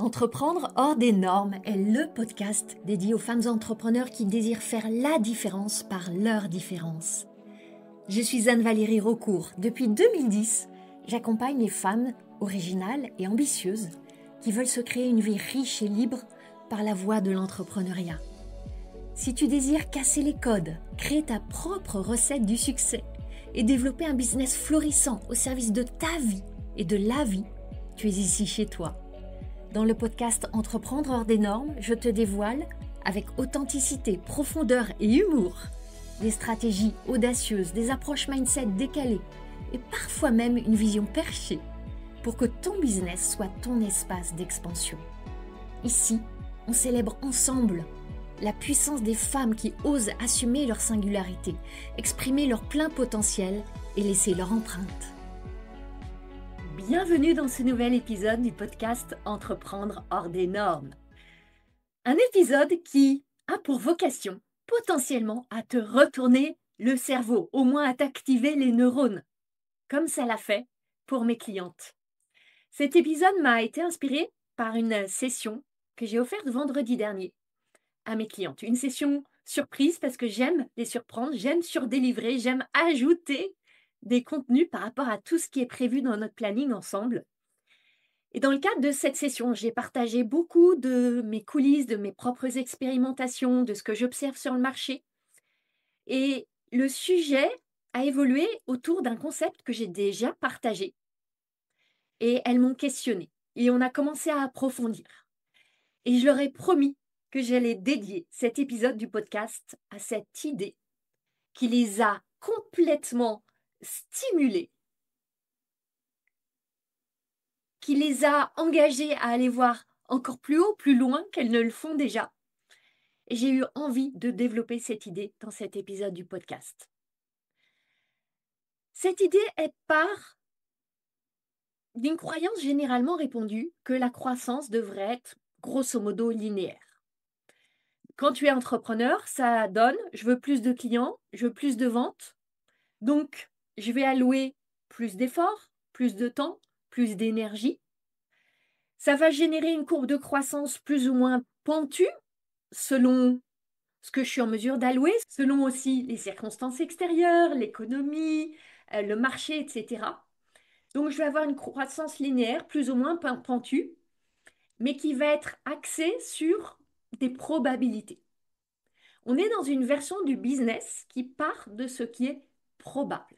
Entreprendre hors des normes est le podcast dédié aux femmes entrepreneurs qui désirent faire la différence par leur différence. Je suis Anne-Valérie Raucourt. Depuis 2010, j'accompagne les femmes originales et ambitieuses qui veulent se créer une vie riche et libre par la voie de l'entrepreneuriat. Si tu désires casser les codes, créer ta propre recette du succès et développer un business florissant au service de ta vie et de la vie, tu es ici chez toi. Dans le podcast Entreprendre hors des normes, je te dévoile, avec authenticité, profondeur et humour, des stratégies audacieuses, des approches mindset décalées et parfois même une vision perchée pour que ton business soit ton espace d'expansion. Ici, on célèbre ensemble la puissance des femmes qui osent assumer leur singularité, exprimer leur plein potentiel et laisser leur empreinte. Bienvenue dans ce nouvel épisode du podcast Entreprendre hors des normes. Un épisode qui a pour vocation potentiellement à te retourner le cerveau, au moins à t'activer les neurones, comme ça l'a fait pour mes clientes. Cet épisode m'a été inspiré par une session que j'ai offerte vendredi dernier à mes clientes. Une session surprise parce que j'aime les surprendre, j'aime surdélivrer, j'aime ajouter des contenus par rapport à tout ce qui est prévu dans notre planning ensemble. Et dans le cadre de cette session, j'ai partagé beaucoup de mes coulisses, de mes propres expérimentations, de ce que j'observe sur le marché. Et le sujet a évolué autour d'un concept que j'ai déjà partagé. Et elles m'ont questionné. Et on a commencé à approfondir. Et je leur ai promis que j'allais dédier cet épisode du podcast à cette idée qui les a complètement stimulées, qui les a engagées à aller voir encore plus haut, plus loin qu'elles ne le font déjà. Et j'ai eu envie de développer cette idée dans cet épisode du podcast. Cette idée est part d'une croyance généralement répandue que la croissance devrait être grosso modo linéaire. Quand tu es entrepreneur, ça donne, je veux plus de clients, je veux plus de ventes, donc je vais allouer plus d'efforts, plus de temps, plus d'énergie. Ça va générer une courbe de croissance plus ou moins pentue selon ce que je suis en mesure d'allouer, selon aussi les circonstances extérieures, l'économie, le marché, etc. Donc, je vais avoir une croissance linéaire plus ou moins pentue, mais qui va être axée sur des probabilités. On est dans une version du business qui part de ce qui est probable.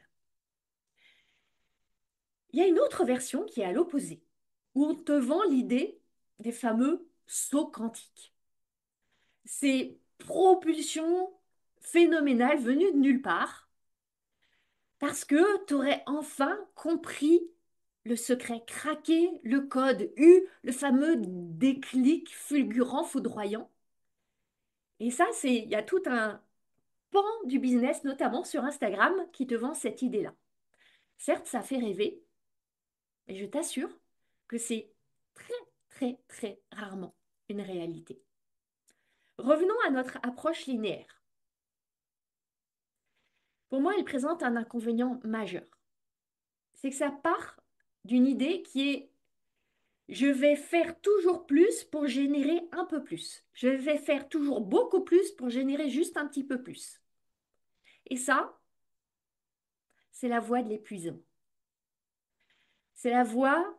Il y a une autre version qui est à l'opposé, où on te vend l'idée des fameux sauts quantiques. Ces propulsions phénoménales venues de nulle part, parce que tu aurais enfin compris le secret, craqué le code, eu le fameux déclic fulgurant, foudroyant. Et ça, il y a tout un pan du business, notamment sur Instagram, qui te vend cette idée-là. Certes, ça fait rêver, mais je t'assure que c'est très, très, très rarement une réalité. Revenons à notre approche linéaire. Pour moi, elle présente un inconvénient majeur. C'est que ça part d'une idée qui est je vais faire toujours plus pour générer un peu plus. Je vais faire toujours beaucoup plus pour générer juste un petit peu plus. Et ça, c'est la voie de l'épuisement. C'est la voie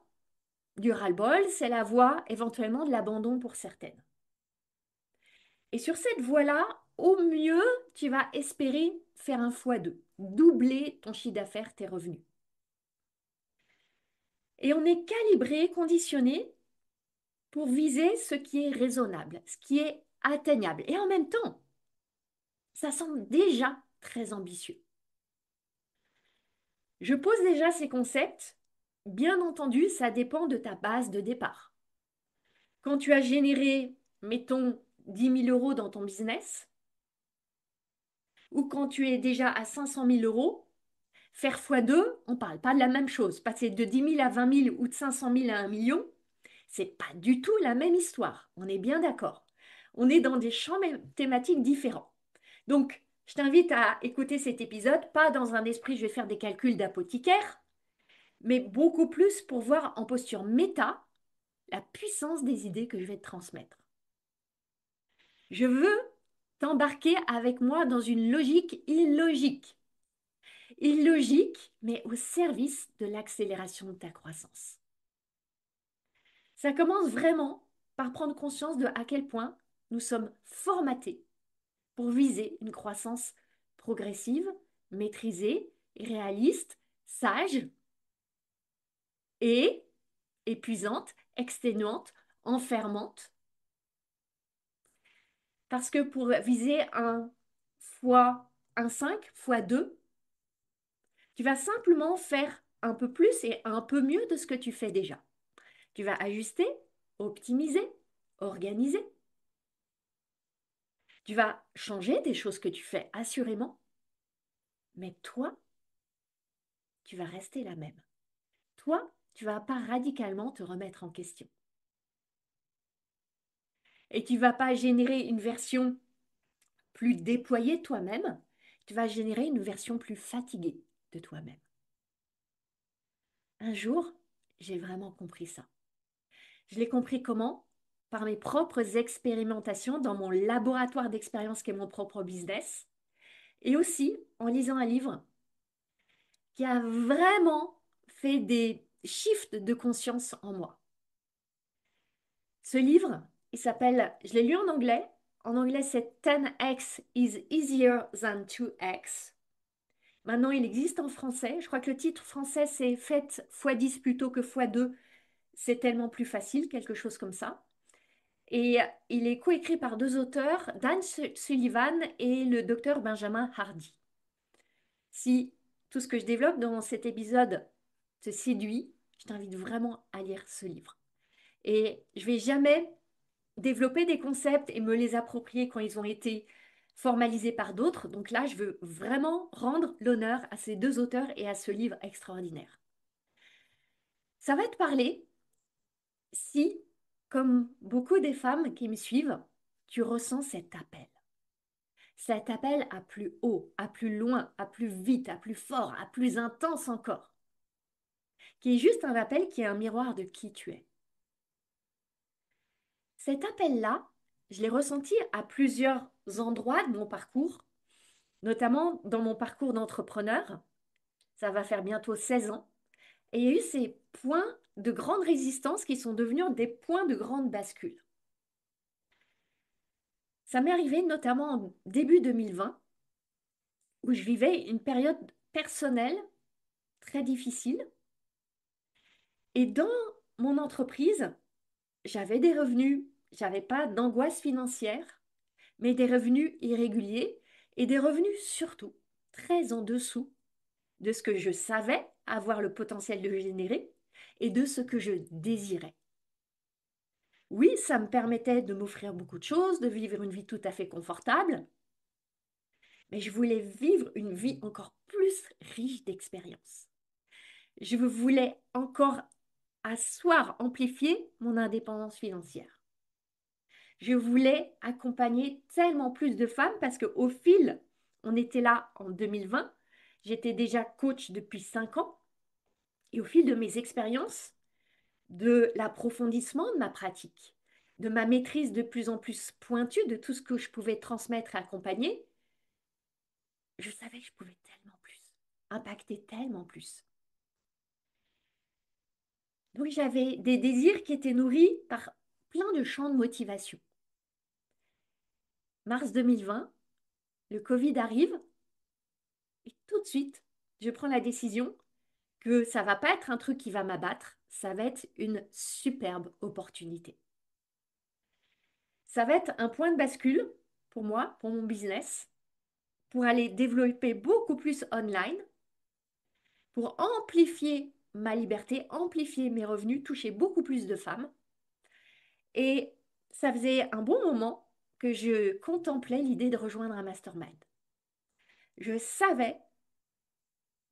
du ras-le-bol, c'est la voie éventuellement de l'abandon pour certaines. Et sur cette voie-là, au mieux, tu vas espérer faire un x2, doubler ton chiffre d'affaires, tes revenus. Et on est calibré, conditionné pour viser ce qui est raisonnable, ce qui est atteignable. Et en même temps, ça semble déjà très ambitieux. Je pose déjà ces concepts. Bien entendu, ça dépend de ta base de départ. Quand tu as généré, mettons, 10 000 euros dans ton business, ou quand tu es déjà à 500 000 euros, faire x2, on ne parle pas de la même chose. Passer de 10 000 à 20 000 ou de 500 000 à 1 million, c'est pas du tout la même histoire. On est bien d'accord. On est dans des champs thématiques différents. Donc, je t'invite à écouter cet épisode, pas dans un esprit je vais faire des calculs d'apothicaire, mais beaucoup plus pour voir en posture méta la puissance des idées que je vais te transmettre. Je veux t'embarquer avec moi dans une logique illogique. Illogique, mais au service de l'accélération de ta croissance. Ça commence vraiment par prendre conscience de à quel point nous sommes formatés pour viser une croissance progressive, maîtrisée, réaliste, sage et épuisante, exténuante, enfermante. Parce que pour viser un fois un 5 fois 2, tu vas simplement faire un peu plus et un peu mieux de ce que tu fais déjà. Tu vas ajuster, optimiser, organiser. Tu vas changer des choses que tu fais assurément, mais toi, tu vas rester la même. Toi, tu vas pas radicalement te remettre en question. Et tu vas pas générer une version plus déployée de toi-même, tu vas générer une version plus fatiguée de toi-même. Un jour, j'ai vraiment compris ça. Je l'ai compris comment? Par mes propres expérimentations dans mon laboratoire d'expérience qui est mon propre business, et aussi en lisant un livre qui a vraiment fait des shifts de conscience en moi. Ce livre, il s'appelle, je l'ai lu en anglais. En anglais, c'est 10x is easier than 2x. Maintenant, il existe en français. Je crois que le titre français, c'est Faites x10 plutôt que x2. C'est tellement plus facile, quelque chose comme ça. Et il est coécrit par deux auteurs, Dan Sullivan et le docteur Benjamin Hardy. Si tout ce que je développe dans cet épisode te séduit, je t'invite vraiment à lire ce livre. Et je vais jamais développer des concepts et me les approprier quand ils ont été formalisés par d'autres. Donc là, je veux vraiment rendre l'honneur à ces deux auteurs et à ce livre extraordinaire. Ça va te parler si, comme beaucoup des femmes qui me suivent, tu ressens cet appel. Cet appel à plus haut, à plus loin, à plus vite, à plus fort, à plus intense encore, qui est juste un appel qui est un miroir de qui tu es. Cet appel-là, je l'ai ressenti à plusieurs endroits de mon parcours, notamment dans mon parcours d'entrepreneur. Ça va faire bientôt 16 ans. Et il y a eu ces points de grande résistance qui sont devenus des points de grande bascule. Ça m'est arrivé notamment en début 2020, où je vivais une période personnelle très difficile. Et dans mon entreprise, j'avais des revenus, j'avais pas d'angoisse financière, mais des revenus irréguliers et des revenus surtout très en dessous de ce que je savais avoir le potentiel de générer et de ce que je désirais. Oui, ça me permettait de m'offrir beaucoup de choses, de vivre une vie tout à fait confortable, mais je voulais vivre une vie encore plus riche d'expériences. Je voulais encore asseoir, amplifier mon indépendance financière. Je voulais accompagner tellement plus de femmes parce qu'au fil, on était là en 2020, j'étais déjà coach depuis 5 ans, et au fil de mes expériences, de l'approfondissement de ma pratique, de ma maîtrise de plus en plus pointue de tout ce que je pouvais transmettre et accompagner, je savais que je pouvais tellement plus, impacter tellement plus. Donc j'avais des désirs qui étaient nourris par plein de champs de motivation. Mars 2020, le Covid arrive et tout de suite, je prends la décision que ça va pas être un truc qui va m'abattre, ça va être une superbe opportunité. Ça va être un point de bascule pour moi, pour mon business, pour aller développer beaucoup plus online, pour amplifier ma liberté, amplifier mes revenus, toucher beaucoup plus de femmes. Et ça faisait un bon moment que je contemplais l'idée de rejoindre un mastermind. Je savais,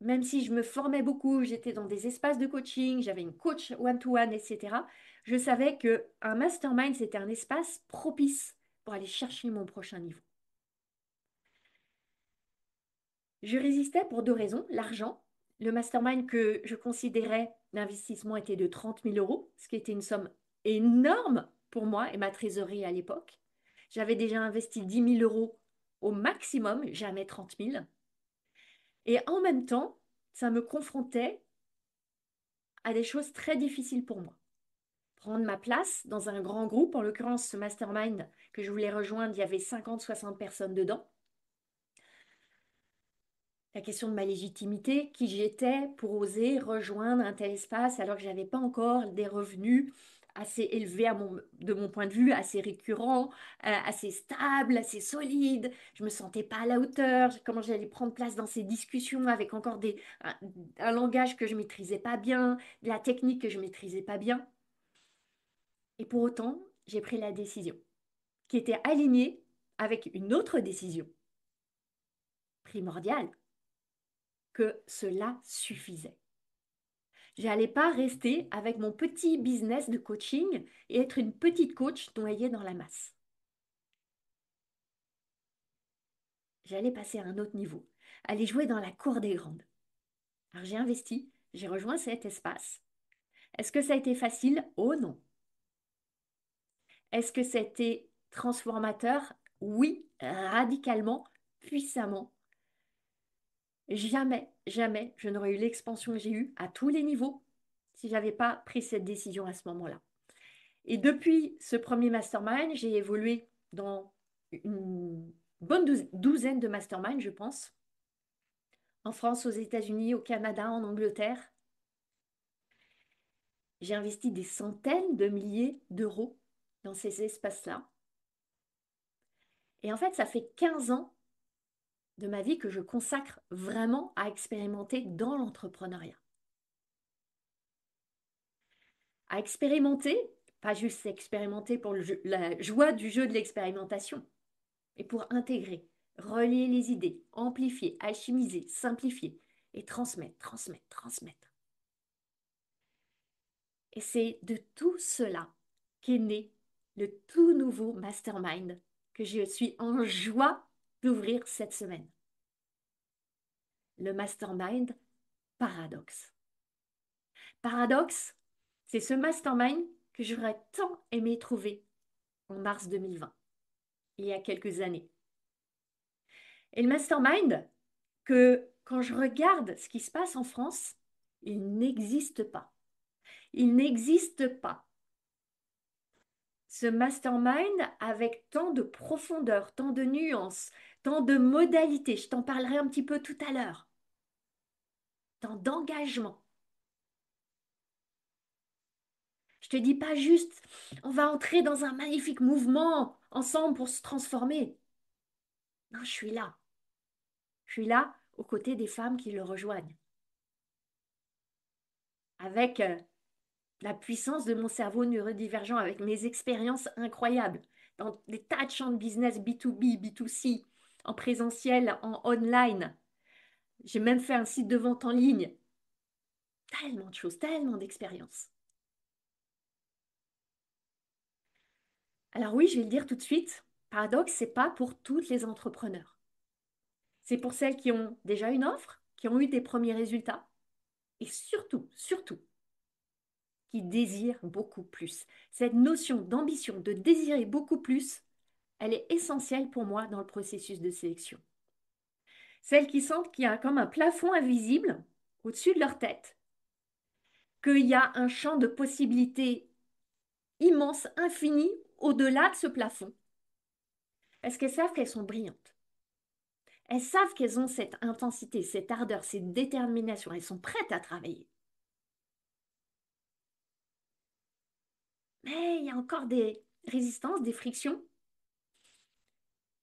même si je me formais beaucoup, j'étais dans des espaces de coaching, j'avais une coach one-to-one, etc. Je savais qu'un mastermind, c'était un espace propice pour aller chercher mon prochain niveau. Je résistais pour deux raisons. L'argent. Le mastermind que je considérais l'investissement était de 30 000 euros, ce qui était une somme énorme pour moi et ma trésorerie à l'époque. J'avais déjà investi 10 000 € au maximum, jamais 30 000. Et en même temps, ça me confrontait à des choses très difficiles pour moi. Prendre ma place dans un grand groupe, en l'occurrence ce mastermind que je voulais rejoindre, il y avait 50-60 personnes dedans. La question de ma légitimité, qui j'étais pour oser rejoindre un tel espace alors que je n'avais pas encore des revenus assez élevés de mon point de vue, assez récurrents, assez stables, assez solides. Je me sentais pas à la hauteur. Comment j'allais prendre place dans ces discussions avec encore un langage que je maîtrisais pas bien, de la technique que je maîtrisais pas bien. Et pour autant, j'ai pris la décision qui était alignée avec une autre décision primordiale, que cela suffisait. J'allais pas rester avec mon petit business de coaching et être une petite coach noyée dans la masse. J'allais passer à un autre niveau, aller jouer dans la cour des grandes. Alors j'ai investi, j'ai rejoint cet espace. Est-ce que ça a été facile? Oh non. Est-ce que c'était transformateur? Oui, radicalement, puissamment. Jamais, jamais je n'aurais eu l'expansion que j'ai eue à tous les niveaux si j'avais pas pris cette décision à ce moment-là. Et depuis ce premier mastermind, j'ai évolué dans une bonne douzaine de masterminds, je pense, en France, aux États-Unis, au Canada, en Angleterre. J'ai investi des centaines de milliers d'euros dans ces espaces-là. Et en fait, ça fait 15 ans de ma vie que je consacre vraiment à expérimenter dans l'entrepreneuriat. À expérimenter, pas juste expérimenter pour la joie du jeu de l'expérimentation, et pour intégrer, relier les idées, amplifier, alchimiser, simplifier et transmettre, transmettre, transmettre. Et c'est de tout cela qu'est né le tout nouveau mastermind que je suis en joie d'ouvrir cette semaine. Le mastermind Paradoxe. Paradoxe, c'est ce mastermind que j'aurais tant aimé trouver en mars 2020, il y a quelques années. Et le mastermind, que quand je regarde ce qui se passe en France, il n'existe pas. Il n'existe pas. Ce mastermind avec tant de profondeur, tant de nuances, tant de modalités, je t'en parlerai un petit peu tout à l'heure, tant d'engagement. Je te dis pas juste, on va entrer dans un magnifique mouvement ensemble pour se transformer. Non, je suis là. Je suis là aux côtés des femmes qui le rejoignent, avec la puissance de mon cerveau neurodivergent avec mes expériences incroyables dans des tas de champs de business B2B, B2C, en présentiel, en online. J'ai même fait un site de vente en ligne. Tellement de choses, tellement d'expériences. Alors oui, je vais le dire tout de suite, Paradoxe, c'est pas pour toutes les entrepreneurs. C'est pour celles qui ont déjà une offre, qui ont eu des premiers résultats et surtout, surtout, qui désirent beaucoup plus. Cette notion d'ambition, de désirer beaucoup plus, elle est essentielle pour moi dans le processus de sélection. Celles qui sentent qu'il y a comme un plafond invisible au-dessus de leur tête, qu'il y a un champ de possibilités immense, infini, au-delà de ce plafond, parce qu'elles savent qu'elles sont brillantes. Elles savent qu'elles ont cette intensité, cette ardeur, cette détermination, elles sont prêtes à travailler. Mais il y a encore des résistances, des frictions.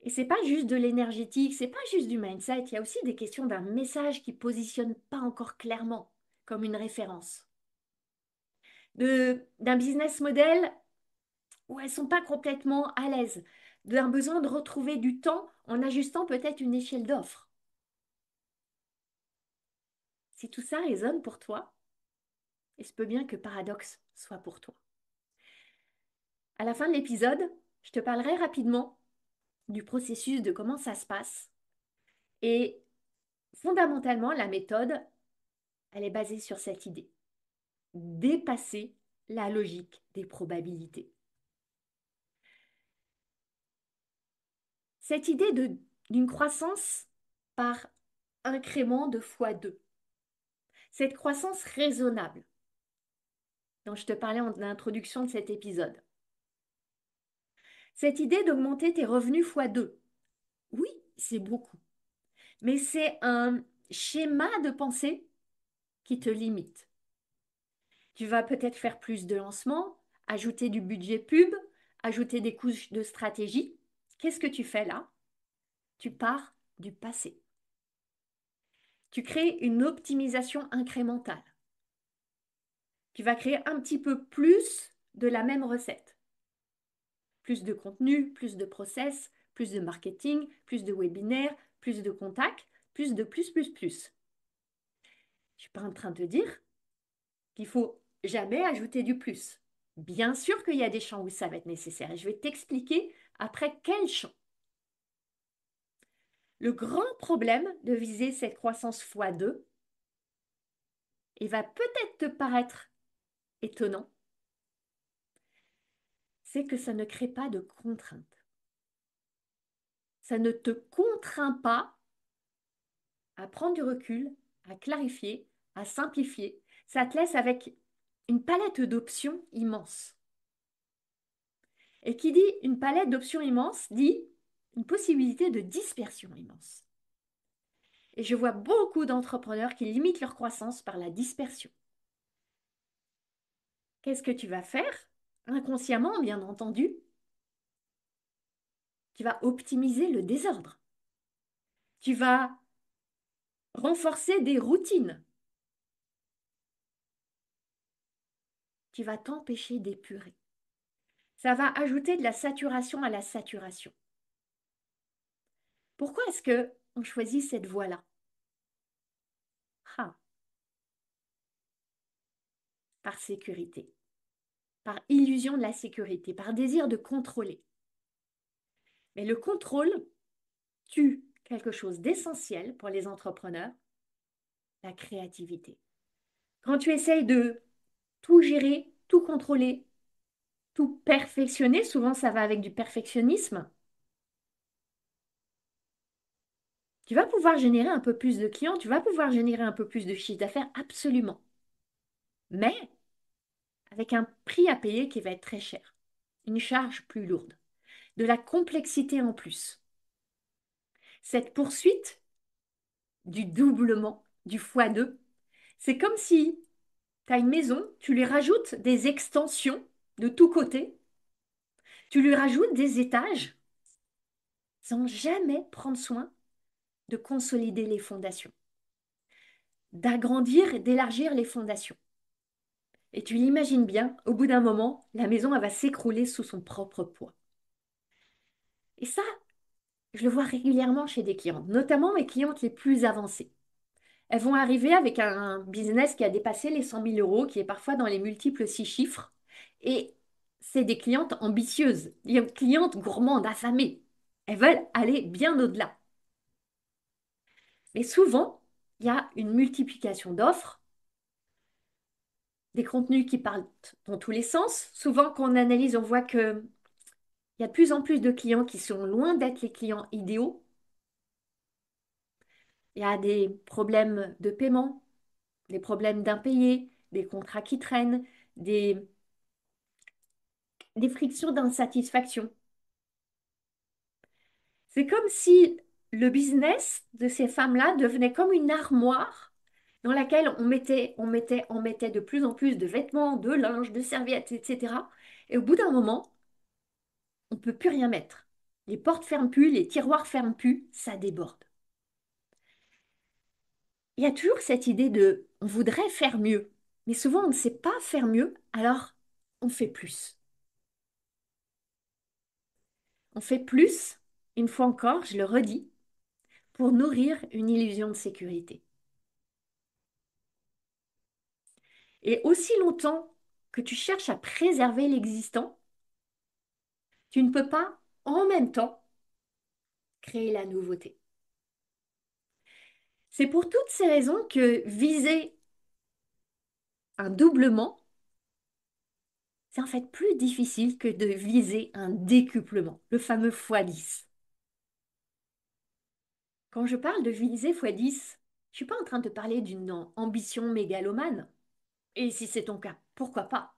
Et c'est pas juste de l'énergétique, c'est pas juste du mindset, il y a aussi des questions d'un message qui positionne pas encore clairement comme une référence. D'un business model où elles sont pas complètement à l'aise, d'un besoin de retrouver du temps en ajustant peut-être une échelle d'offres. Si tout ça résonne pour toi, il se peut bien que Paradoxe soit pour toi. À la fin de l'épisode, je te parlerai rapidement du processus, de comment ça se passe. Et fondamentalement, la méthode, elle est basée sur cette idée. Dépasser la logique des probabilités. Cette idée d'une croissance par incrément de fois 2, cette croissance raisonnable dont je te parlais en introduction de cet épisode, cette idée d'augmenter tes revenus fois 2, oui, c'est beaucoup, mais c'est un schéma de pensée qui te limite. Tu vas peut-être faire plus de lancements, ajouter du budget pub, ajouter des couches de stratégie. Qu'est-ce que tu fais là? Tu pars du passé. Tu crées une optimisation incrémentale. Tu vas créer un petit peu plus de la même recette. Plus de contenu, plus de process, plus de marketing, plus de webinaires, plus de contacts, plus de plus, plus, plus. Je ne suis pas en train de te dire qu'il faut jamais ajouter du plus. Bien sûr qu'il y a des champs où ça va être nécessaire et je vais t'expliquer après quel champ. Le grand problème de viser cette croissance x2, il va peut-être te paraître étonnant, c'est que ça ne crée pas de contraintes. Ça ne te contraint pas à prendre du recul, à clarifier, à simplifier. Ça te laisse avec une palette d'options immense. Et qui dit une palette d'options immense dit une possibilité de dispersion immense. Et je vois beaucoup d'entrepreneurs qui limitent leur croissance par la dispersion. Qu'est-ce que tu vas faire? Inconsciemment, bien entendu, tu vas optimiser le désordre. Tu vas renforcer des routines. Tu vas t'empêcher d'épurer. Ça va ajouter de la saturation à la saturation. Pourquoi est-ce qu'on choisit cette voie-là? Ah, par sécurité, par illusion de la sécurité, par désir de contrôler. Mais le contrôle tue quelque chose d'essentiel pour les entrepreneurs, la créativité. Quand tu essayes de tout gérer, tout contrôler, tout perfectionner, souvent ça va avec du perfectionnisme, tu vas pouvoir générer un peu plus de clients, tu vas pouvoir générer un peu plus de chiffre d'affaires, absolument. Mais avec un prix à payer qui va être très cher, une charge plus lourde, de la complexité en plus. Cette poursuite du doublement, du x2, c'est comme si tu as une maison, tu lui rajoutes des extensions de tous côtés, tu lui rajoutes des étages sans jamais prendre soin de consolider les fondations, d'agrandir et d'élargir les fondations. Et tu l'imagines bien, au bout d'un moment, la maison elle va s'écrouler sous son propre poids. Et ça, je le vois régulièrement chez des clientes, notamment mes clientes les plus avancées. Elles vont arriver avec un business qui a dépassé les 100 000 euros, qui est parfois dans les multiples 6 chiffres. Et c'est des clientes ambitieuses, des clientes gourmandes, affamées. Elles veulent aller bien au-delà. Mais souvent, il y a une multiplication d'offres, des contenus qui parlent dans tous les sens. Souvent, quand on analyse, on voit qu'il y a de plus en plus de clients qui sont loin d'être les clients idéaux. Il y a des problèmes de paiement, des problèmes d'impayés, des contrats qui traînent, des frictions d'insatisfaction. C'est comme si le business de ces femmes-là devenait comme une armoire dans laquelle on mettait de plus en plus de vêtements, de linge, de serviettes, etc. Et au bout d'un moment, on ne peut plus rien mettre. Les portes ferment plus, les tiroirs ferment plus, ça déborde. Il y a toujours cette idée de on voudrait faire mieux, mais souvent on ne sait pas faire mieux, alors on fait plus. On fait plus, une fois encore, je le redis, pour nourrir une illusion de sécurité. Et aussi longtemps que tu cherches à préserver l'existant, tu ne peux pas en même temps créer la nouveauté. C'est pour toutes ces raisons que viser un doublement, c'est en fait plus difficile que de viser un décuplement, le fameux x10. Quand je parle de viser x10, je ne suis pas en train de parler d'une ambition mégalomane. Et si c'est ton cas, pourquoi pas?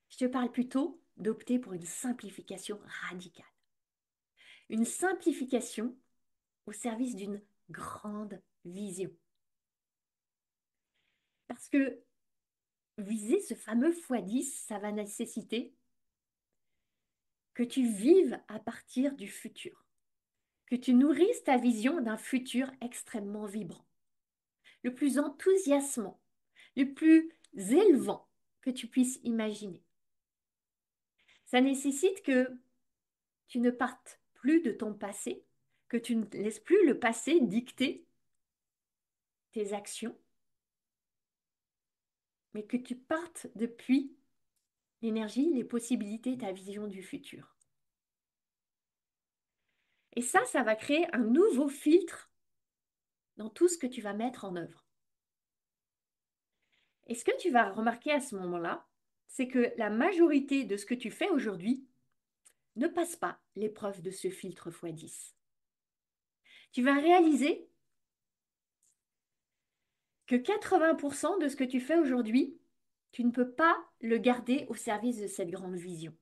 Je te parle plutôt d'opter pour une simplification radicale. Une simplification au service d'une grande vision. Parce que viser ce fameux x10, ça va nécessiter que tu vives à partir du futur, que tu nourrisses ta vision d'un futur extrêmement vibrant, le plus enthousiasmant, le plus élevant que tu puisses imaginer. Ça nécessite que tu ne partes plus de ton passé, que tu ne laisses plus le passé dicter tes actions, mais que tu partes depuis l'énergie, les possibilités, ta vision du futur. Et ça va créer un nouveau filtre dans tout ce que tu vas mettre en œuvre. Et ce que tu vas remarquer à ce moment-là, c'est que la majorité de ce que tu fais aujourd'hui ne passe pas l'épreuve de ce filtre x10. Tu vas réaliser que 80% de ce que tu fais aujourd'hui, tu ne peux pas le garder au service de cette grande vision.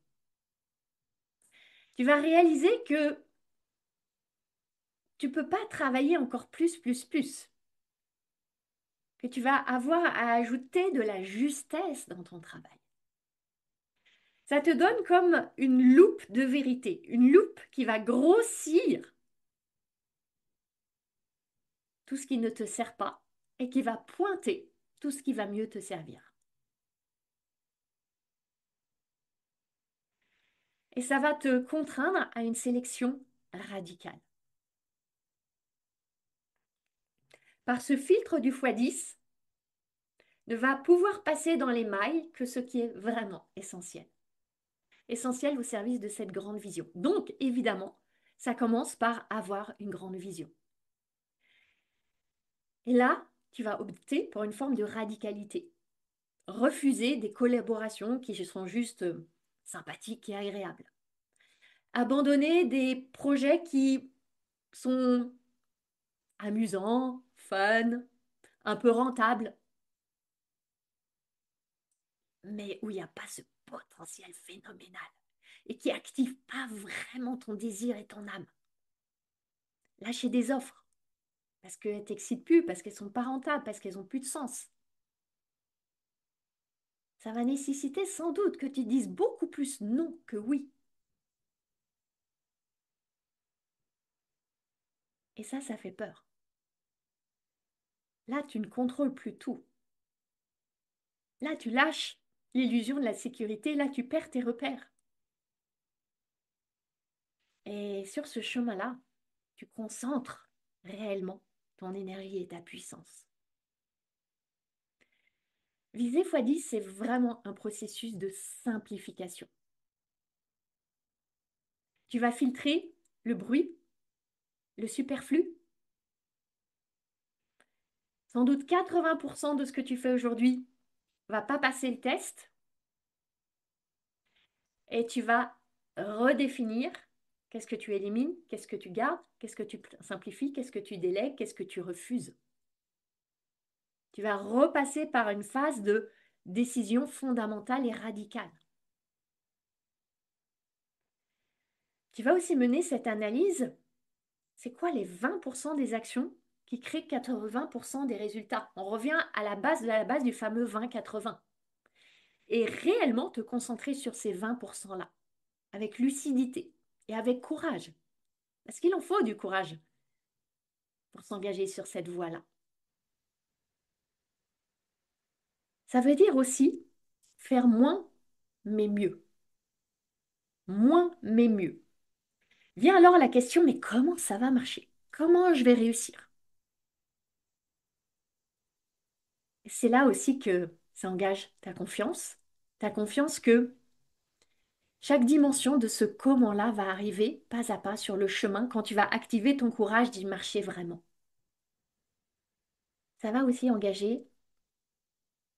Tu vas réaliser que tu ne peux pas travailler encore plus, que tu vas avoir à ajouter de la justesse dans ton travail. Ça te donne comme une loupe de vérité, une loupe qui va grossir tout ce qui ne te sert pas et qui va pointer tout ce qui va mieux te servir. Et ça va te contraindre à une sélection radicale. Par ce filtre du x10, ne va pouvoir passer dans les mailles que ce qui est vraiment essentiel. Essentiel au service de cette grande vision. Donc, évidemment, ça commence par avoir une grande vision. Et là, tu vas opter pour une forme de radicalité. Refuser des collaborations qui sont juste sympathiques et agréables. Abandonner des projets qui sont amusants, fun, un peu rentables, mais où il n'y a pas ce potentiel phénoménal et qui active pas vraiment ton désir et ton âme. Lâcher des offres parce qu'elles ne t'excitent plus, parce qu'elles ne sont pas rentables, parce qu'elles n'ont plus de sens. Ça va nécessiter sans doute que tu dises beaucoup plus non que oui. Et ça fait peur. Là, tu ne contrôles plus tout. Là, tu lâches l'illusion de la sécurité. Là, tu perds tes repères. Et sur ce chemin-là, tu concentres réellement ton énergie et ta puissance. Viser x10, c'est vraiment un processus de simplification. Tu vas filtrer le bruit, le superflu. Sans doute 80% de ce que tu fais aujourd'hui va pas passer le test et tu vas redéfinir qu'est-ce que tu élimines, qu'est-ce que tu gardes, qu'est-ce que tu simplifies, qu'est-ce que tu délègues, qu'est-ce que tu refuses. Tu vas repasser par une phase de décision fondamentale et radicale. Tu vas aussi mener cette analyse. C'est quoi les 20% des actions qui créent 80% des résultats? On revient à la base de la base du fameux 20-80. Et réellement te concentrer sur ces 20%-là, avec lucidité et avec courage. Parce qu'il en faut du courage pour s'engager sur cette voie-là. Ça veut dire aussi faire moins, mais mieux. Moins, mais mieux. Vient alors la question, mais comment ça va marcher? Comment je vais réussir? C'est là aussi que ça engage ta confiance que chaque dimension de ce comment-là va arriver pas à pas sur le chemin quand tu vas activer ton courage d'y marcher vraiment. Ça va aussi engager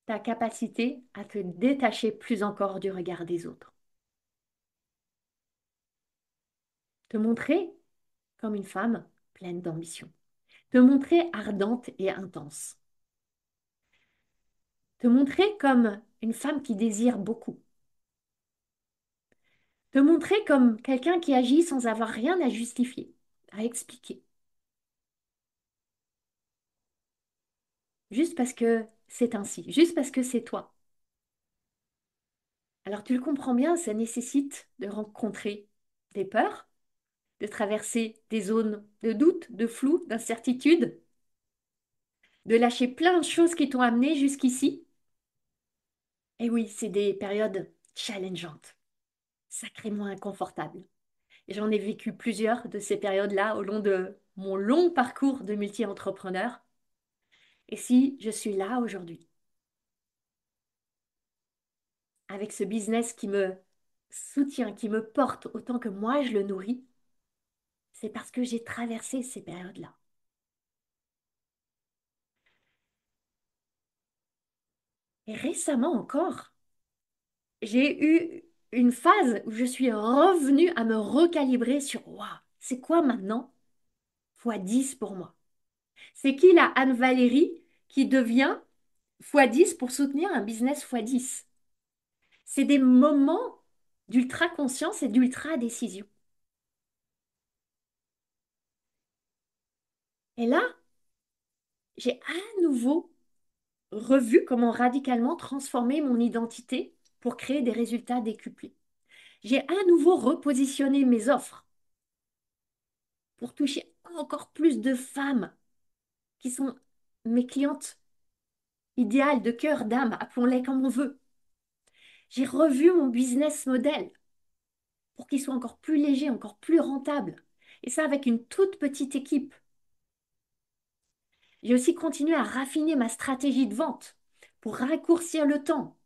ta capacité à te détacher plus encore du regard des autres. Te montrer comme une femme pleine d'ambition. Te montrer ardente et intense. Te montrer comme une femme qui désire beaucoup. Te montrer comme quelqu'un qui agit sans avoir rien à justifier, à expliquer. Juste parce que c'est ainsi, juste parce que c'est toi. Alors tu le comprends bien, ça nécessite de rencontrer des peurs, de traverser des zones de doute, de flou, d'incertitude, de lâcher plein de choses qui t'ont amené jusqu'ici. Et oui, c'est des périodes challengeantes, sacrément inconfortables. Et j'en ai vécu plusieurs de ces périodes-là au long de mon long parcours de multi-entrepreneur. Et si je suis là aujourd'hui, avec ce business qui me soutient, qui me porte autant que moi je le nourris, c'est parce que j'ai traversé ces périodes-là. Et récemment encore, j'ai eu une phase où je suis revenue à me recalibrer sur waouh, c'est quoi maintenant fois 10 pour moi? C'est qui la Anne-Valérie qui devient fois 10 pour soutenir un business fois 10? C'est des moments d'ultra conscience et d'ultra décision. Et là, j'ai à nouveau revu comment radicalement transformer mon identité pour créer des résultats décuplés. J'ai à nouveau repositionné mes offres pour toucher encore plus de femmes qui sont mes clientes idéales de cœur, d'âme, appelons-les comme on veut. J'ai revu mon business model pour qu'il soit encore plus léger, encore plus rentable. Et ça avec une toute petite équipe. J'ai aussi continué à raffiner ma stratégie de vente pour raccourcir le temps,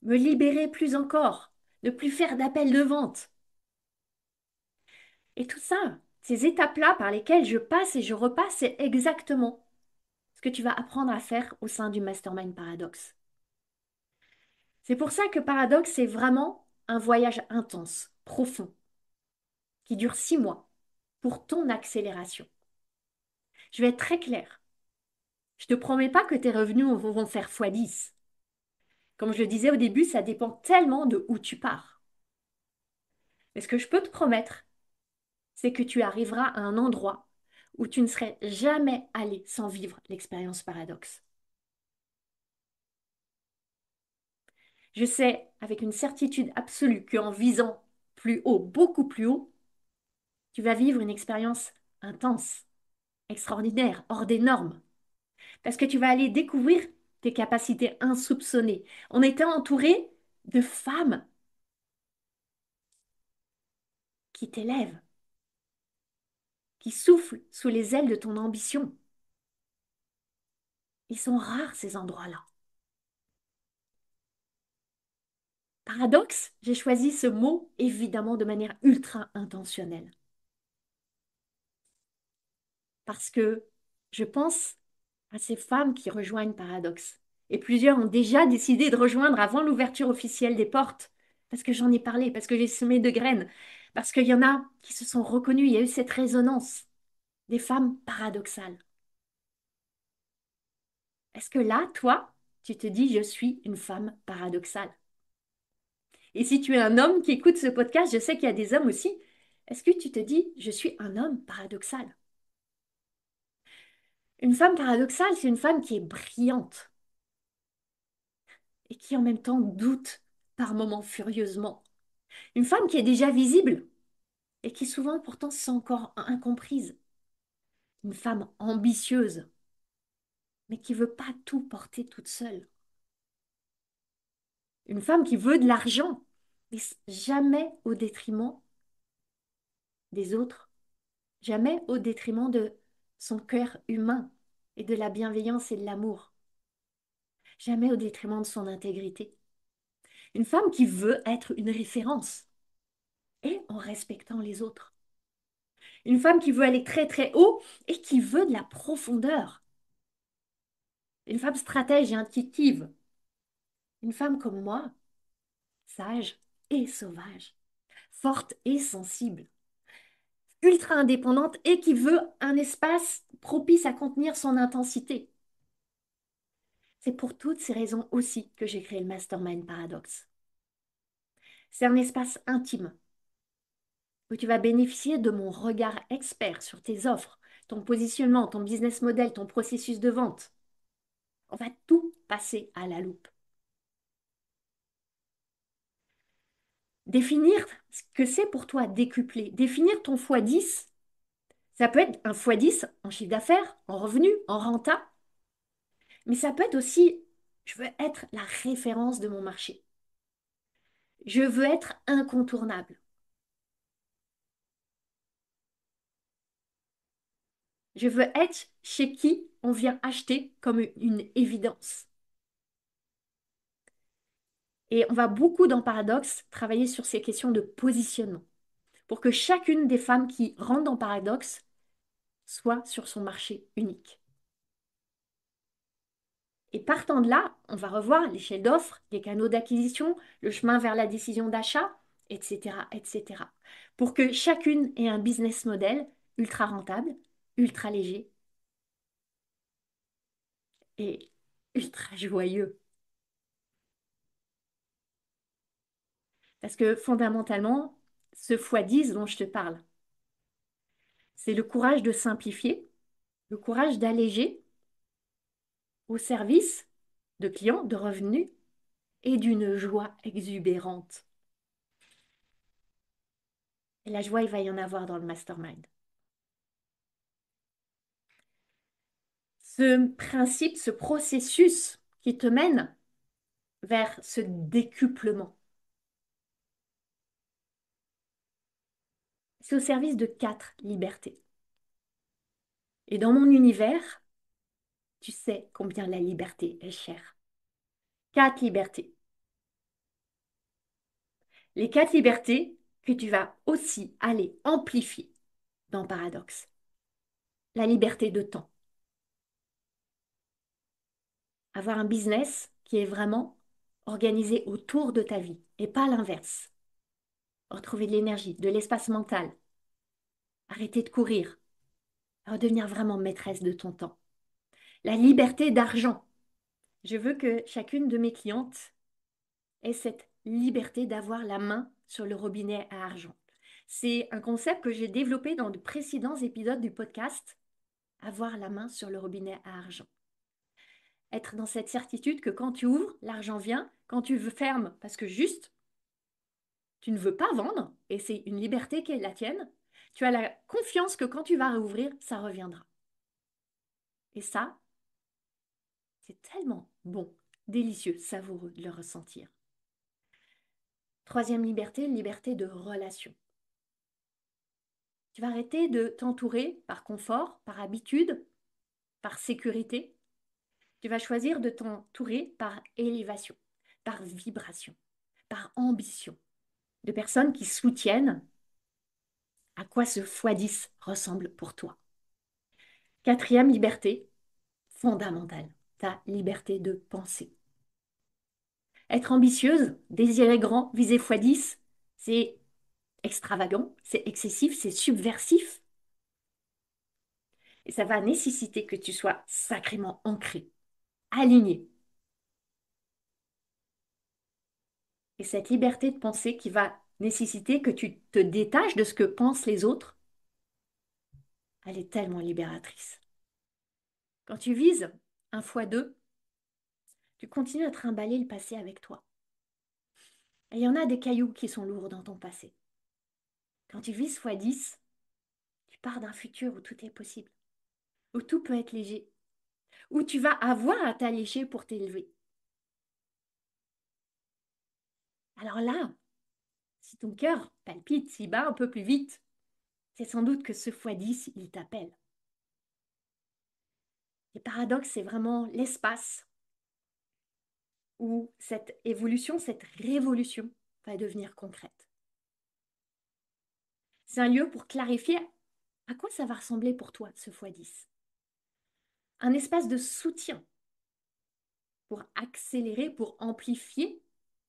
me libérer plus encore, ne plus faire d'appel de vente. Et tout ça, ces étapes-là par lesquelles je passe et je repasse, c'est exactement ce que tu vas apprendre à faire au sein du Mastermind Paradoxe. C'est pour ça que Paradoxe, c'est vraiment un voyage intense, profond, qui dure 6 mois pour ton accélération. Je vais être très claire. Je ne te promets pas que tes revenus vont faire x10. Comme je le disais au début, ça dépend tellement de où tu pars. Mais ce que je peux te promettre, c'est que tu arriveras à un endroit où tu ne serais jamais allé sans vivre l'expérience Paradoxe. Je sais avec une certitude absolue qu'en visant plus haut, beaucoup plus haut, tu vas vivre une expérience intense, extraordinaire, hors des normes. Parce que tu vas aller découvrir tes capacités insoupçonnées en étant entouré de femmes qui t'élèvent, qui soufflent sous les ailes de ton ambition. Ils sont rares ces endroits-là. Paradoxe, j'ai choisi ce mot évidemment de manière ultra intentionnelle. Parce que je pense à ces femmes qui rejoignent Paradoxe. Et plusieurs ont déjà décidé de rejoindre avant l'ouverture officielle des portes. Parce que j'en ai parlé, parce que j'ai semé de graines, parce qu'il y en a qui se sont reconnus, il y a eu cette résonance des femmes paradoxales. Est-ce que là, toi, tu te dis, je suis une femme paradoxale? Et si tu es un homme qui écoute ce podcast, je sais qu'il y a des hommes aussi. Est-ce que tu te dis, je suis un homme paradoxal? Une femme paradoxale, c'est une femme qui est brillante et qui en même temps doute par moments furieusement. Une femme qui est déjà visible et qui souvent pourtant se sent encore incomprise. Une femme ambitieuse, mais qui veut pas tout porter toute seule. Une femme qui veut de l'argent, mais jamais au détriment des autres, jamais au détriment de son cœur humain et de la bienveillance et de l'amour, jamais au détriment de son intégrité. Une femme qui veut être une référence et en respectant les autres. Une femme qui veut aller très très haut et qui veut de la profondeur. Une femme stratège et intuitive. Une femme comme moi, sage et sauvage, forte et sensible, ultra indépendante et qui veut un espace propice à contenir son intensité. C'est pour toutes ces raisons aussi que j'ai créé le Mastermind Paradoxe. C'est un espace intime où tu vas bénéficier de mon regard expert sur tes offres, ton positionnement, ton business model, ton processus de vente. On va tout passer à la loupe. Définir ce que c'est pour toi décupler, définir ton x10. Ça peut être un x10 en chiffre d'affaires, en revenus, en renta, mais ça peut être aussi, je veux être la référence de mon marché. Je veux être incontournable. Je veux être chez qui on vient acheter comme une évidence. Et on va beaucoup dans Paradoxe travailler sur ces questions de positionnement pour que chacune des femmes qui rentrent dans Paradoxe soit sur son marché unique. Et partant de là, on va revoir l'échelle d'offres, les canaux d'acquisition, le chemin vers la décision d'achat, etc., etc. Pour que chacune ait un business model ultra rentable, ultra léger et ultra joyeux. Parce que fondamentalement, ce x10 dont je te parle, c'est le courage de simplifier, le courage d'alléger au service de clients, de revenus et d'une joie exubérante. Et la joie, il va y en avoir dans le mastermind. Ce principe, ce processus qui te mène vers ce décuplement, c'est au service de 4 libertés. Et dans mon univers, tu sais combien la liberté est chère. 4 libertés. Les 4 libertés que tu vas aussi aller amplifier dans Paradoxe. La liberté de temps. Avoir un business qui est vraiment organisé autour de ta vie et pas l'inverse. Retrouver de l'énergie, de l'espace mental. Arrêter de courir. Redevenir vraiment maîtresse de ton temps. La liberté d'argent. Je veux que chacune de mes clientes ait cette liberté d'avoir la main sur le robinet à argent. C'est un concept que j'ai développé dans de précédents épisodes du podcast. Avoir la main sur le robinet à argent. Être dans cette certitude que quand tu ouvres, l'argent vient. Quand tu fermes, parce que juste, tu ne veux pas vendre, et c'est une liberté qui est la tienne, tu as la confiance que quand tu vas réouvrir, ça reviendra. Et ça, c'est tellement bon, délicieux, savoureux de le ressentir. Troisième liberté, liberté de relation. Tu vas arrêter de t'entourer par confort, par habitude, par sécurité. Tu vas choisir de t'entourer par élévation, par vibration, par ambition, de personnes qui soutiennent à quoi ce x10 ressemble pour toi. Quatrième liberté, fondamentale, ta liberté de penser. Être ambitieuse, désirer grand, viser x10, c'est extravagant, c'est excessif, c'est subversif. Et ça va nécessiter que tu sois sacrément ancré, aligné. Et cette liberté de penser qui va nécessiter que tu te détaches de ce que pensent les autres, elle est tellement libératrice. Quand tu vises un x2, tu continues à trimballer le passé avec toi. Et il y en a des cailloux qui sont lourds dans ton passé. Quand tu vises x10, tu pars d'un futur où tout est possible, où tout peut être léger, où tu vas avoir à t'alléger pour t'élever. Alors là, si ton cœur palpite, s'il bat un peu plus vite, c'est sans doute que ce x10, il t'appelle. Les paradoxes, c'est vraiment l'espace où cette évolution, cette révolution va devenir concrète. C'est un lieu pour clarifier à quoi ça va ressembler pour toi, ce x10. Un espace de soutien pour accélérer, pour amplifier,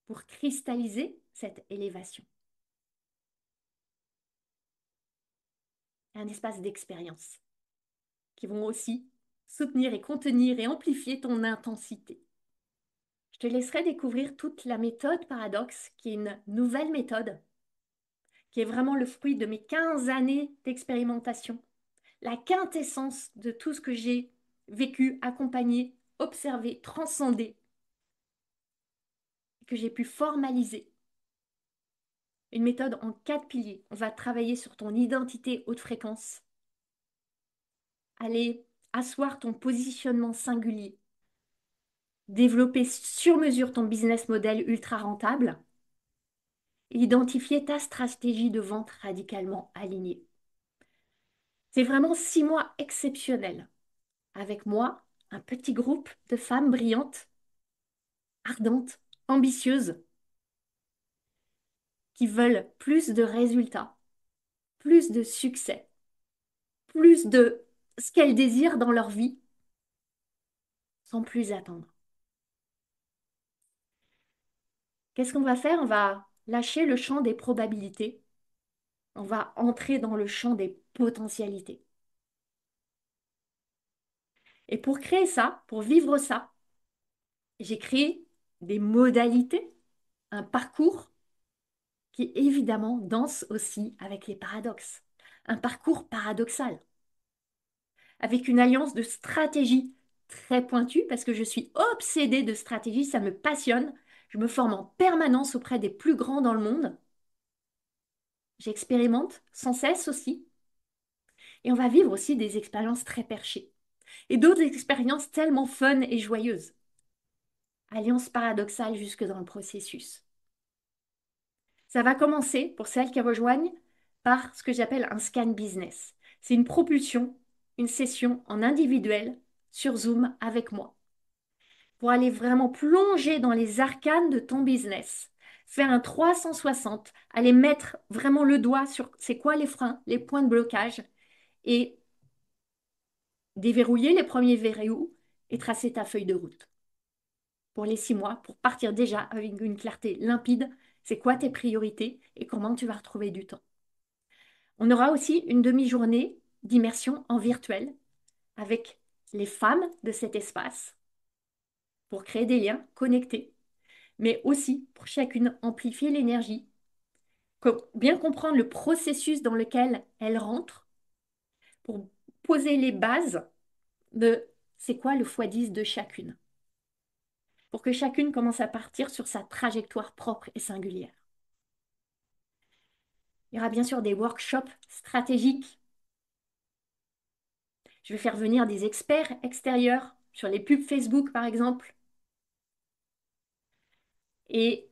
pour cristalliser cette élévation. Un espace d'expérience qui vont aussi soutenir et contenir et amplifier ton intensité. Je te laisserai découvrir toute la méthode Paradoxe, qui est une nouvelle méthode, qui est vraiment le fruit de mes 15 années d'expérimentation, la quintessence de tout ce que j'ai vécu, accompagné, observé, transcendé, que j'ai pu formaliser. Une méthode en 4 piliers. On va travailler sur ton identité haute fréquence, aller asseoir ton positionnement singulier, développer sur mesure ton business model ultra rentable, et identifier ta stratégie de vente radicalement alignée. C'est vraiment 6 mois exceptionnels. Avec moi, un petit groupe de femmes brillantes, ardentes, ambitieuses, qui veulent plus de résultats, plus de succès, plus de ce qu'elles désirent dans leur vie, sans plus attendre. Qu'est-ce qu'on va faire? On va lâcher le champ des probabilités. On va entrer dans le champ des potentialités. Et pour créer ça, pour vivre ça, j'ai créé des modalités, un parcours qui évidemment danse aussi avec les paradoxes. Un parcours paradoxal, avec une alliance de stratégies très pointue, parce que je suis obsédée de stratégie, ça me passionne. Je me forme en permanence auprès des plus grands dans le monde. J'expérimente sans cesse aussi. Et on va vivre aussi des expériences très perchées. Et d'autres expériences tellement fun et joyeuses. Alliance paradoxale jusque dans le processus. Ça va commencer, pour celles qui rejoignent, par ce que j'appelle un scan business. C'est une propulsion, une session en individuel sur Zoom avec moi, pour aller vraiment plonger dans les arcanes de ton business, faire un 360, aller mettre vraiment le doigt sur c'est quoi les freins, les points de blocage, et déverrouiller les premiers verrous et tracer ta feuille de route pour les 6 mois, pour partir déjà avec une clarté limpide, c'est quoi tes priorités et comment tu vas retrouver du temps. On aura aussi une demi-journée d'immersion en virtuel avec les femmes de cet espace pour créer des liens connectés, mais aussi pour chacune amplifier l'énergie, bien comprendre le processus dans lequel elles rentrent, pour poser les bases de c'est quoi le x10 de chacune, pour que chacune commence à partir sur sa trajectoire propre et singulière. Il y aura bien sûr des workshops stratégiques. Je vais faire venir des experts extérieurs sur les pubs Facebook, par exemple. Et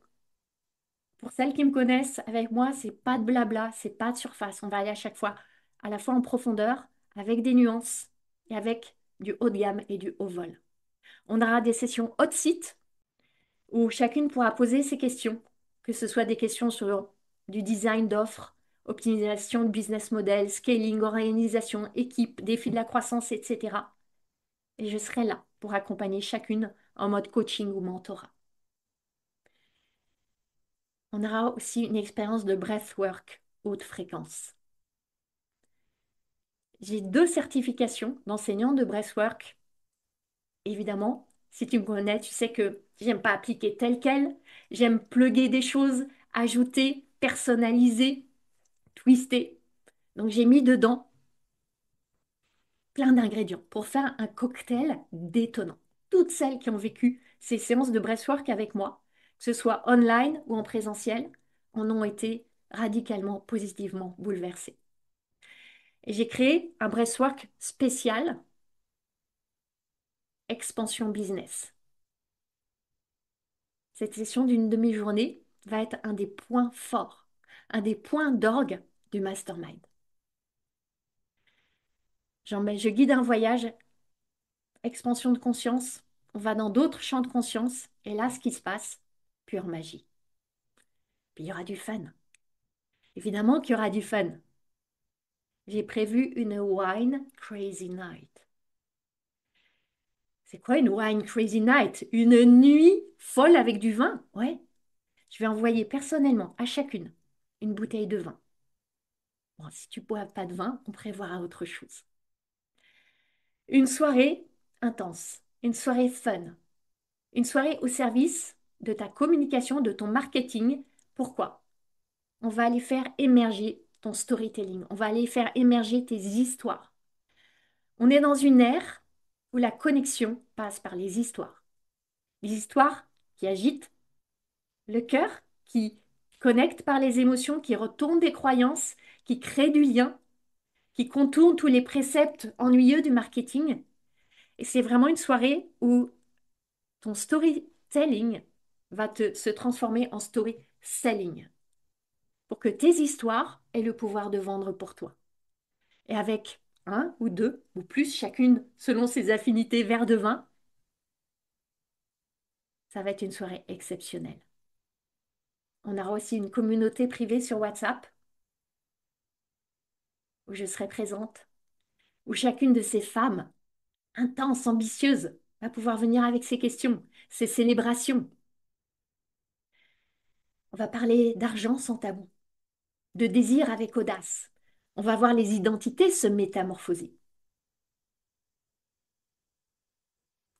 pour celles qui me connaissent avec moi, c'est pas de blabla, c'est pas de surface. On va aller à chaque fois, à la fois en profondeur, avec des nuances et avec du haut de gamme et du haut vol. On aura des sessions hot site où chacune pourra poser ses questions, que ce soit des questions sur du design d'offres, optimisation de business model, scaling, organisation, équipe, défi de la croissance, etc. Et je serai là pour accompagner chacune en mode coaching ou mentorat. On aura aussi une expérience de breathwork haute fréquence. J'ai 2 certifications d'enseignant de breathwork. Évidemment, si tu me connais, tu sais que j'aime pas appliquer tel quel. J'aime plugger des choses, ajouter, personnaliser, twister. Donc j'ai mis dedans plein d'ingrédients pour faire un cocktail détonnant. Toutes celles qui ont vécu ces séances de breathwork avec moi, que ce soit online ou en présentiel, en ont été radicalement, positivement bouleversées. Et j'ai créé un breathwork spécial expansion business. Cette session d'une demi-journée va être un des points forts, un des points d'orgue du mastermind. Je guide un voyage, expansion de conscience, on va dans d'autres champs de conscience, et là, ce qui se passe, pure magie. Puis il y aura du fun. Évidemment qu'il y aura du fun. J'ai prévu une Wine Crazy Night. C'est quoi une wine crazy night? Une nuit folle avec du vin? Ouais. Je vais envoyer personnellement à chacune une bouteille de vin. Bon, si tu ne bois pas de vin, on prévoira autre chose. Une soirée intense, une soirée fun, une soirée au service de ta communication, de ton marketing. Pourquoi? On va aller faire émerger ton storytelling, on va aller faire émerger tes histoires. On est dans une ère où la connexion passe par les histoires. Les histoires qui agitent le cœur, qui connectent par les émotions, qui retournent des croyances, qui créent du lien, qui contournent tous les préceptes ennuyeux du marketing. Et c'est vraiment une soirée où ton storytelling va se transformer en story selling pour que tes histoires aient le pouvoir de vendre pour toi. Et avec un ou deux ou plus, chacune selon ses affinités verre de vin, ça va être une soirée exceptionnelle. On aura aussi une communauté privée sur WhatsApp où je serai présente, où chacune de ces femmes intenses, ambitieuses, va pouvoir venir avec ses questions, ses célébrations. On va parler d'argent sans tabou, de désir avec audace. On va voir les identités se métamorphoser.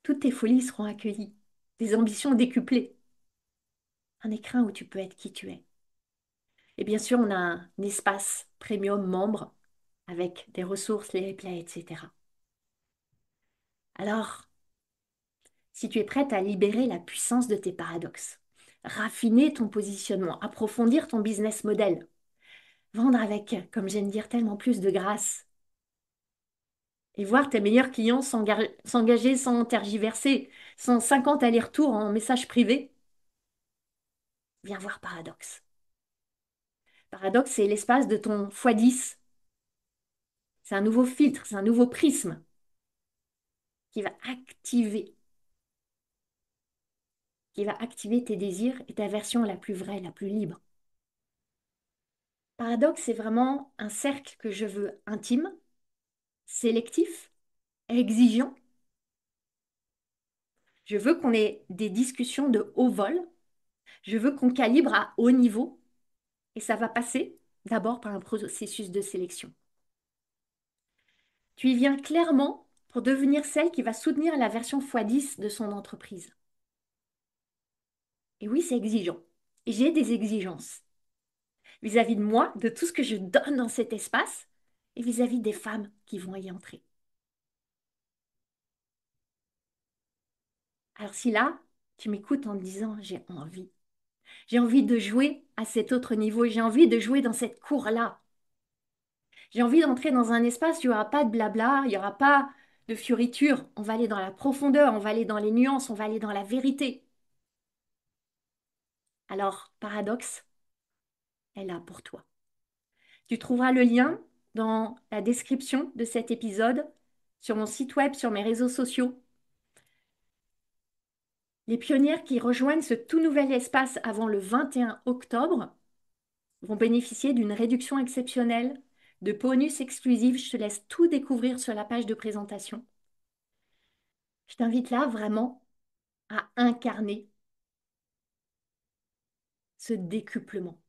Toutes tes folies seront accueillies, des ambitions décuplées, un écrin où tu peux être qui tu es. Et bien sûr, on a un espace premium membre avec des ressources, les replays, etc. Alors, si tu es prête à libérer la puissance de tes paradoxes, raffiner ton positionnement, approfondir ton business model, vendre avec, comme j'aime dire, tellement plus de grâce, et voir tes meilleurs clients s'engager sans tergiverser, sans 50 allers-retours en message privé, viens voir Paradoxe. Paradoxe, c'est l'espace de ton x10. C'est un nouveau filtre, c'est un nouveau prisme qui va activer tes désirs et ta version la plus vraie, la plus libre. Paradoxe, c'est vraiment un cercle que je veux intime, sélectif, exigeant. Je veux qu'on ait des discussions de haut vol. Je veux qu'on calibre à haut niveau. Et ça va passer d'abord par un processus de sélection. Tu y viens clairement pour devenir celle qui va soutenir la version x10 de son entreprise. Et oui, c'est exigeant. Et j'ai des exigences vis-à-vis de moi, de tout ce que je donne dans cet espace et vis-à-vis des femmes qui vont y entrer. Alors si là, tu m'écoutes en te disant j'ai envie de jouer à cet autre niveau, j'ai envie de jouer dans cette cour-là. J'ai envie d'entrer dans un espace où il n'y aura pas de blabla, il n'y aura pas de fioritures. On va aller dans la profondeur, on va aller dans les nuances, on va aller dans la vérité. Alors, Paradoxe est là pour toi. Tu trouveras le lien dans la description de cet épisode, sur mon site web, sur mes réseaux sociaux. Les pionnières qui rejoignent ce tout nouvel espace avant le 21 octobre vont bénéficier d'une réduction exceptionnelle, de bonus exclusifs. Je te laisse tout découvrir sur la page de présentation. Je t'invite là vraiment à incarner ce décuplement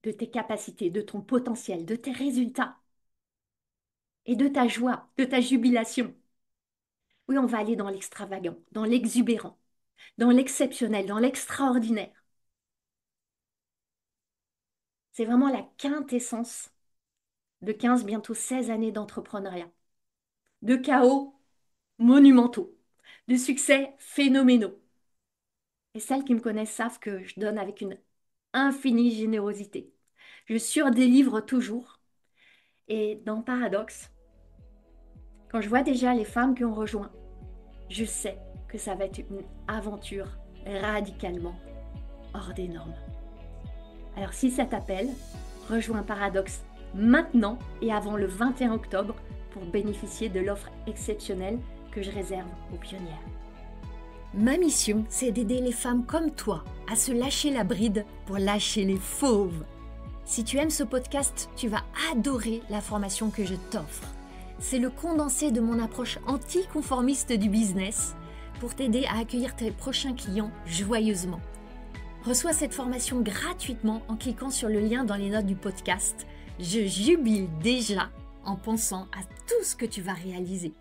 de tes capacités, de ton potentiel, de tes résultats et de ta joie, de ta jubilation. Oui, on va aller dans l'extravagant, dans l'exubérant, dans l'exceptionnel, dans l'extraordinaire. C'est vraiment la quintessence de 15, bientôt 16 années d'entrepreneuriat, de chaos monumentaux, de succès phénoménaux. Et celles qui me connaissent savent que je donne avec une infinie générosité. Je surdélivre toujours. Et dans Paradoxe, quand je vois déjà les femmes qui ont rejoint, je sais que ça va être une aventure radicalement hors des normes. Alors si ça t'appelle, rejoins Paradoxe maintenant et avant le 21 octobre pour bénéficier de l'offre exceptionnelle que je réserve aux pionnières. Ma mission, c'est d'aider les femmes comme toi à se lâcher la bride pour lâcher les fauves. Si tu aimes ce podcast, tu vas adorer la formation que je t'offre. C'est le condensé de mon approche anticonformiste du business pour t'aider à accueillir tes prochains clients joyeusement. Reçois cette formation gratuitement en cliquant sur le lien dans les notes du podcast. Je jubile déjà en pensant à tout ce que tu vas réaliser.